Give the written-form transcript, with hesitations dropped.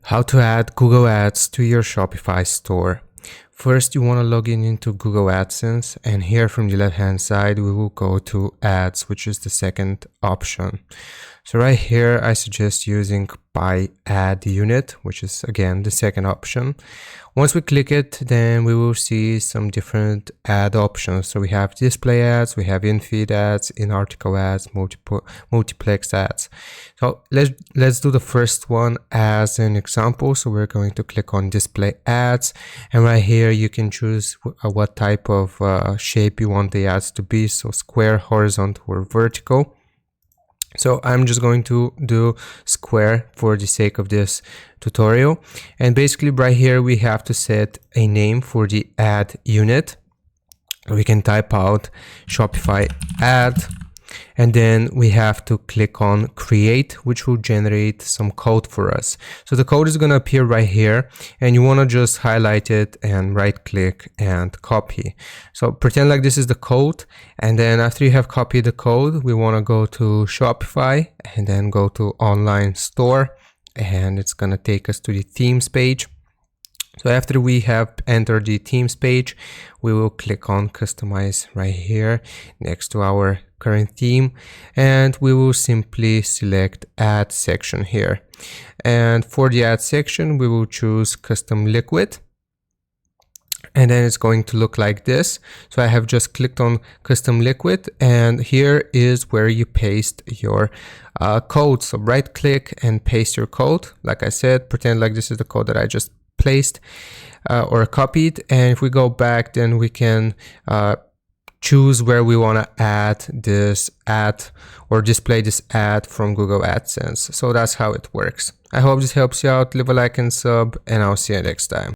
How to add Google Ads to your Shopify store. First, you want to log in into Google AdSense, and here from the left hand side we will go to Ads, which is the second option. So right here I suggest using by Ad Unit, which is again the second option. Once we click it, then we will see some different ad options. So we have display ads, we have in-feed ads, in-article ads, multiplex ads. So let's do the first one as an example. So we're going to click on display ads, and right here you can choose what type of shape you want the ads to be. So square, horizontal, or vertical. So I'm just going to do square for the sake of this tutorial. And basically right here we have to set a name for the ad unit. We can type out Shopify ad, and then we have to click on create, which will generate some code for us. So the code is going to appear right here, and you want to just highlight it and right click and copy. So pretend like this is the code, and then after you have copied the code, we want to go to Shopify and then go to online store, and it's going to take us to the themes page. So after we have entered the themes page, we will click on customize right here next to our current theme, and we will simply select ad section here. And for the ad section, we will choose custom liquid, and then it's going to look like this. So I have just clicked on custom liquid, and here is where you paste your code. So right click and paste your code. Like I said, pretend like this is the code that I just placed or copied, and if we go back, then we can choose where we want to add this ad or display this ad from Google AdSense. So that's how it works. I hope this helps you out. Leave a like and sub, and I'll see you next time.